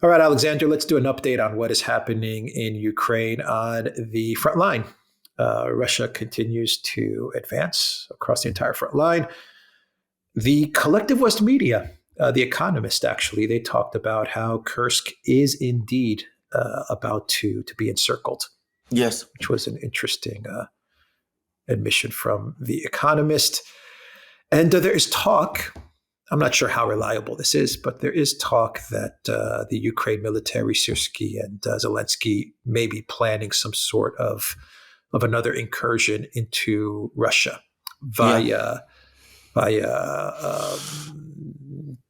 All right, Alexander, let's do an update on what is happening in Ukraine on the front line. Russia continues to advance across the entire front line. The collective West media, The Economist, actually, they talked about how Kursk is indeed about to be encircled. Yes. Which was an interesting admission from The Economist. And there is talk, I'm not sure how reliable this is, but there is talk that the Ukraine military, Sirsky and Zelensky, may be planning some sort of another incursion into Russia via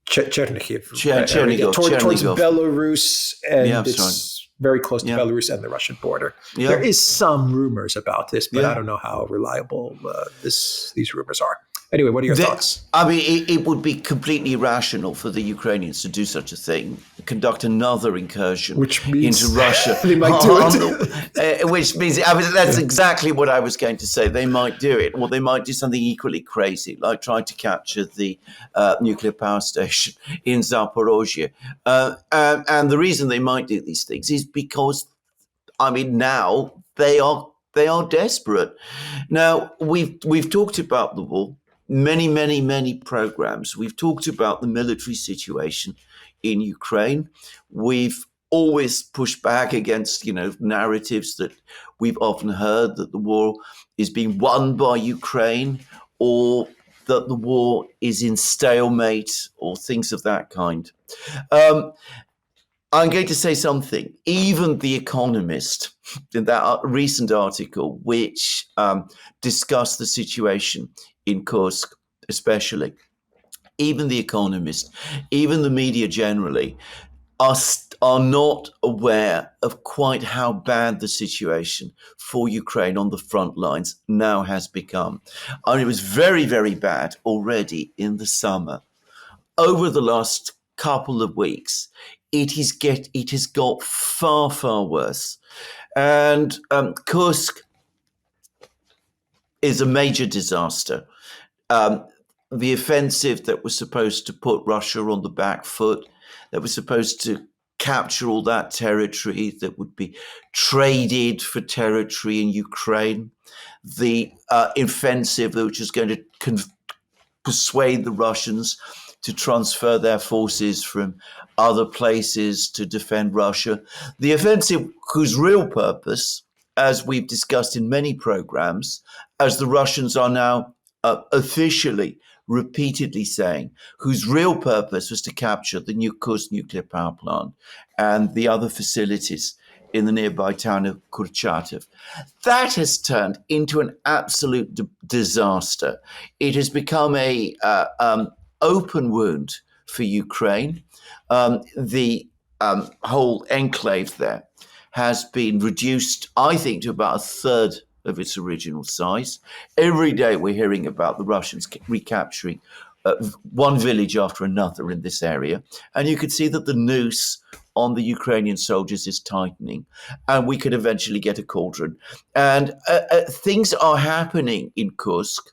Chernihiv, towards Belarus, and it's very close to Belarus and the Russian border. Yeah. There is some rumors about this, but I don't know how reliable these rumors are. Anyway, what are your thoughts? I mean, it would be completely irrational for the Ukrainians to do such a thing, conduct another incursion into Russia. They might do it. Which means, that's exactly what I was going to say. They might do it, or they might do something equally crazy, like try to capture the nuclear power station in Zaporozhye. And the reason they might do these things is because, now they are desperate. Now, we've talked about the war. Many programs. We've talked about the military situation in Ukraine. We've always pushed back against, narratives that we've often heard that the war is being won by Ukraine, or that the war is in stalemate, or things of that kind. I'm going to say something. Even The Economist, in that recent article, which discussed the situation in Kursk, especially, even The Economist, even the media generally, are not aware of quite how bad the situation for Ukraine on the front lines now has become. It was very, very bad already in the summer. Over the last couple of weeks, it has got far, far worse. And Kursk is a major disaster. The offensive that was supposed to put Russia on the back foot, that was supposed to capture all that territory, that would be traded for territory in Ukraine, the offensive which is going to persuade the Russians to transfer their forces from other places to defend Russia, the offensive whose real purpose, as we've discussed in many programs, as the Russians are now officially, repeatedly saying, whose real purpose was to capture the Kursk nuclear power plant and the other facilities in the nearby town of Kurchatov. That has turned into an absolute disaster. It has become a open wound for Ukraine. The whole enclave there has been reduced, I think, to about a third of its original size. Every day we're hearing about the Russians recapturing one village after another in this area. And you could see that the noose on the Ukrainian soldiers is tightening, and we could eventually get a cauldron. And things are happening in Kursk.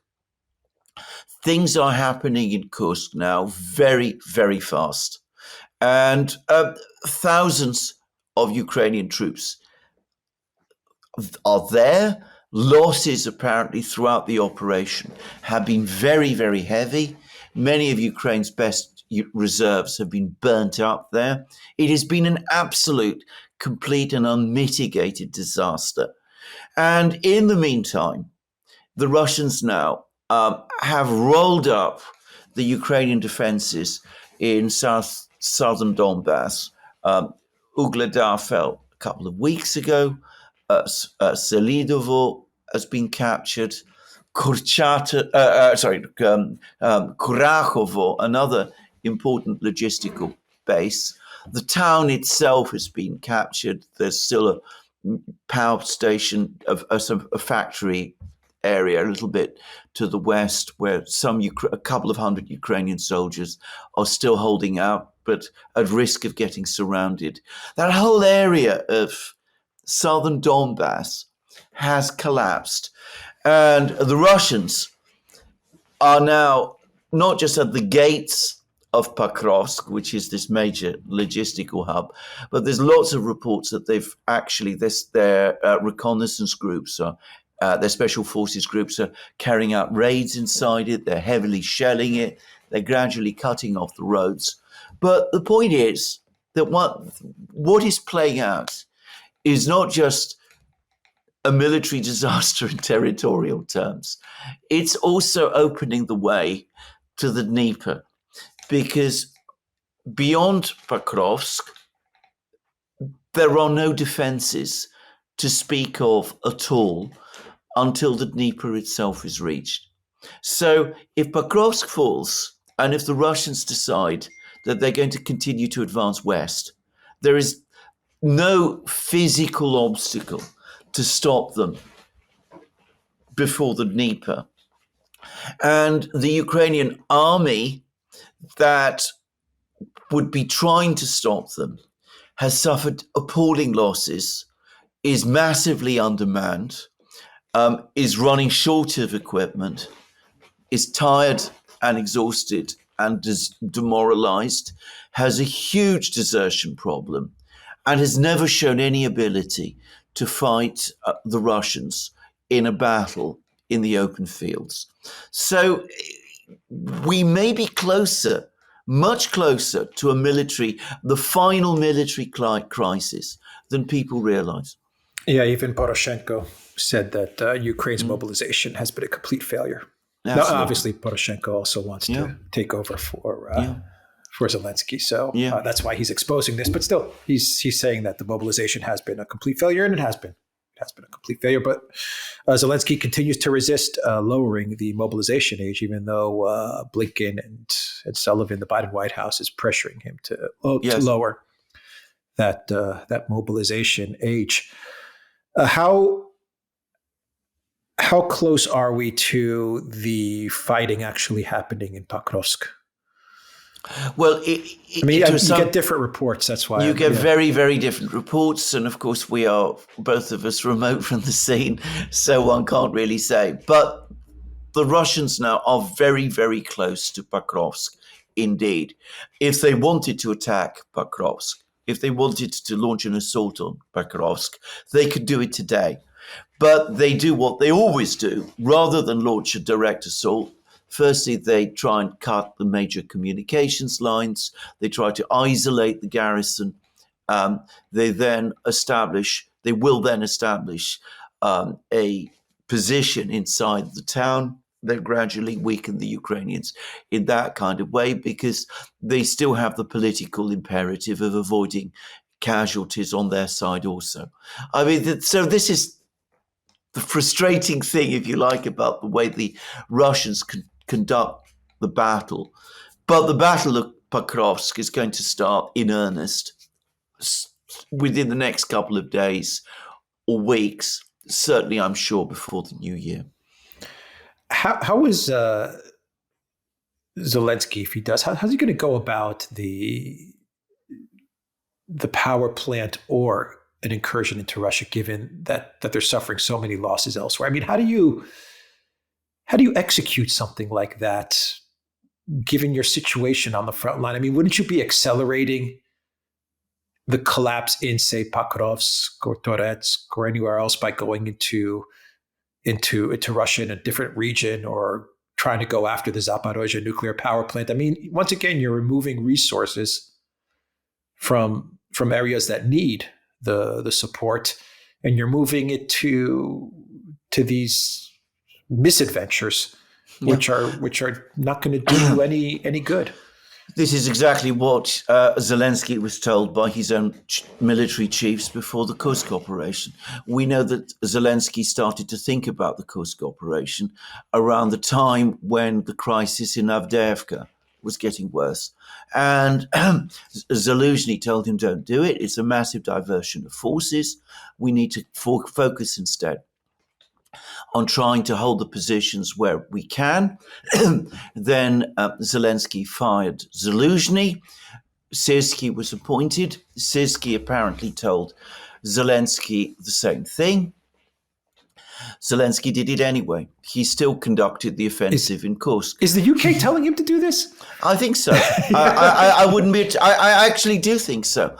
Things are happening in Kursk now very, very fast. And thousands of Ukrainian troops are there. Losses apparently throughout the operation have been very, very heavy. Many of Ukraine's best reserves have been burnt up there. It has been an absolute, complete and unmitigated disaster. And in the meantime, the Russians now have rolled up the Ukrainian defenses in southern Donbass. Ugledar fell a couple of weeks ago. Selidovo has been captured. Kurakhovo, another important logistical base. The town itself has been captured. There's still a power station, a factory area a little bit to the west, where a couple of hundred Ukrainian soldiers are still holding out, but at risk of getting surrounded. That whole area of southern Donbass has collapsed. And the Russians are now not just at the gates of Pakrovsk, which is this major logistical hub. But there's lots of reports that they've actually, their reconnaissance groups, their special forces groups are carrying out raids inside it. They're heavily shelling it. They're gradually cutting off the roads. But the point is that what is playing out is not just a military disaster in territorial terms. It's also opening the way to the Dnieper, because beyond Pakrovsk, there are no defenses to speak of at all until the Dnieper itself is reached. So if Pakrovsk falls, and if the Russians decide that they're going to continue to advance west, there is no physical obstacle to stop them before the Dnieper. And the Ukrainian army that would be trying to stop them has suffered appalling losses, is massively undermanned, is running short of equipment, is tired and exhausted and demoralized, has a huge desertion problem, and has never shown any ability to fight the Russians in a battle in the open fields. So we may be closer, much closer to the final military crisis than people realize. Yeah, even Poroshenko said that Ukraine's mobilization has been a complete failure. Now, obviously, Poroshenko also wants to take over for Zelensky, so that's why he's exposing this. But still, he's saying that the mobilization has been a complete failure, and it has been. It has been a complete failure. But Zelensky continues to resist lowering the mobilization age, even though Blinken and Sullivan, the Biden White House, is pressuring him to lower that mobilization age. How close are we to the fighting actually happening in Pakrovsk? Well, you get different reports. That's why you get very, very different reports. And of course, we are both of us remote from the scene, so one can't really say. But the Russians now are very, very close to Pakrovsk indeed. If they wanted to attack Pakrovsk, if they wanted to launch an assault on Pakrovsk, they could do it today. But they do what they always do. Rather than launch a direct assault, firstly, they try and cut the major communications lines. They try to isolate the garrison. They will then establish a position inside the town. They gradually weaken the Ukrainians in that kind of way, because they still have the political imperative of avoiding casualties on their side also. I mean, so this is the frustrating thing, if you like, about the way the Russians conduct the battle. But the Battle of Pakrovsk is going to start in earnest within the next couple of days or weeks, certainly, I'm sure, before the new year. How is Zelensky, if he does, how's he going to go about the power plant or an incursion into Russia, given that they're suffering so many losses elsewhere? I mean, how do you execute something like that, given your situation on the front line? I mean, wouldn't you be accelerating the collapse in, say, Pakrovsk or Toretsk or anywhere else by going into Russia in a different region, or trying to go after the Zaporozhye nuclear power plant? I mean, once again, you're removing resources from areas that need the support, and you're moving it to these misadventures, which are not going to do you any good. This is exactly what Zelensky was told by his own military chiefs before the Kursk operation. We know that Zelensky started to think about the Kursk operation around the time when the crisis in Avdiivka was getting worse. And Zelensky told him, don't do it. It's a massive diversion of forces. We need to focus instead on trying to hold the positions where we can. Then Zelensky fired Zelensky. Syrskyi was appointed. Syrskyi apparently told Zelensky the same thing. Zelensky did it anyway. He still conducted the offensive in Kursk. Is the UK telling him to do this? I think so. I wouldn't be. I actually do think so.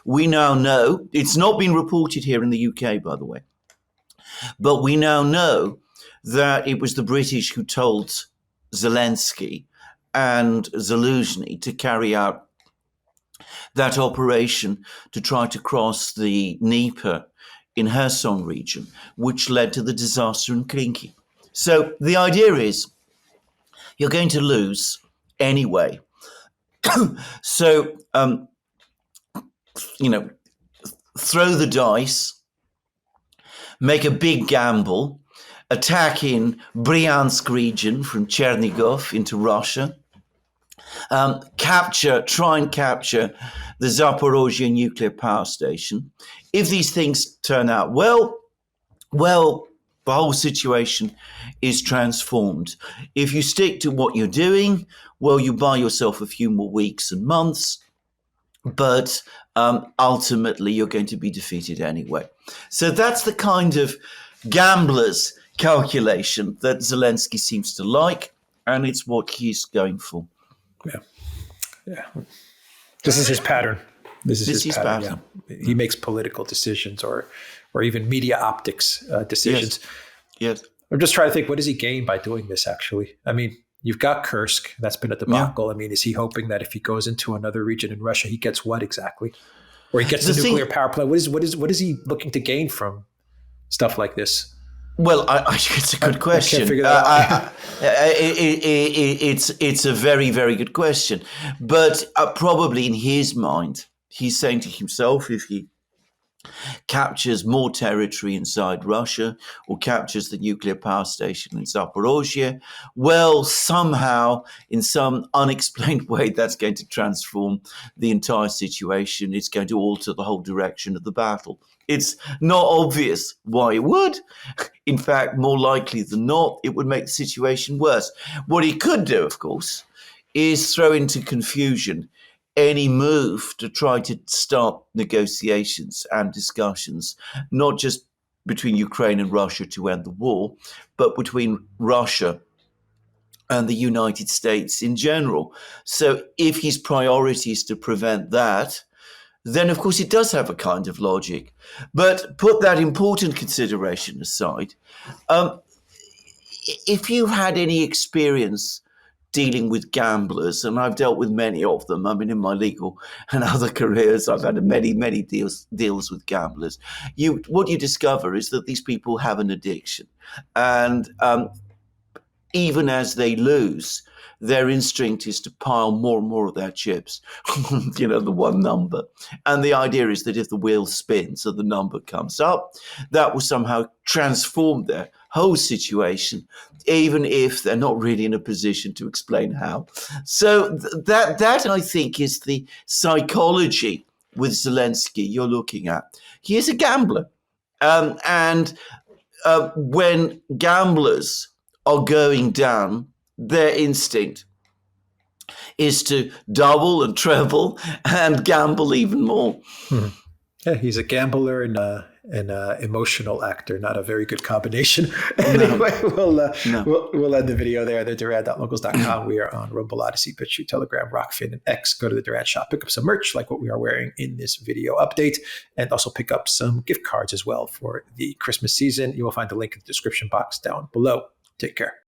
We now know, it's not been reported here in the UK, by the way, but we now know that it was the British who told Zelensky and Zelensky to carry out that operation to try to cross the Dnieper in Kherson region, which led to the disaster in Krinky. So the idea is you're going to lose anyway. So, throw the dice, make a big gamble, attack in Bryansk region from Chernigov into Russia, try and capture the Zaporozhye nuclear power station. If these things turn out well, the whole situation is transformed. If you stick to what you're doing, well, you buy yourself a few more weeks and months, but ultimately you're going to be defeated anyway. So that's the kind of gambler's calculation that Zelensky seems to like, and it's what he's going for. Yeah. This is his pattern. This is his pattern. Yeah. He makes political decisions or even media optics decisions. Yes. I'm just trying to think, what does he gain by doing this, actually? I mean, you've got Kursk. That's been a debacle. Yeah. I mean, is he hoping that if he goes into another region in Russia, he gets what exactly? Or he gets the nuclear power plant? What is he looking to gain from stuff like this? Well, it's a good question. I can't figure that out. It's a very, very good question. But probably in his mind, he's saying to himself, if he captures more territory inside Russia or captures the nuclear power station in Zaporozhye, well, somehow, in some unexplained way, that's going to transform the entire situation. It's going to alter the whole direction of the battle. It's not obvious why it would. In fact, more likely than not, it would make the situation worse. What he could do, of course, is throw into confusion any move to try to start negotiations and discussions, not just between Ukraine and Russia to end the war, but between Russia and the United States in general. So if his priority is to prevent that, then of course it does have a kind of logic. But put that important consideration aside. If you had any experience dealing with gamblers, and I've dealt with many of them, I mean, in my legal and other careers, I've had many deals with gamblers. What you discover is that these people have an addiction. And even as they lose, their instinct is to pile more and more of their chips, the one number. And the idea is that if the wheel spins and the number comes up, that will somehow transform their whole situation, even if they're not really in a position to explain how. So that I think is the psychology with Zelensky you're looking at. He is a gambler. And when gamblers are going down, their instinct is to double and treble and gamble even more. Yeah, he's a gambler and an emotional actor, not a very good combination. Anyway, we'll end the video there. The Duran.locals.com. We are on Rumble, Odyssey, BitChute, Telegram, Rockfin, and X. Go to the Duran shop, pick up some merch like what we are wearing in this video update, and also pick up some gift cards as well for the Christmas season. You will find the link in the description box down below. Take care.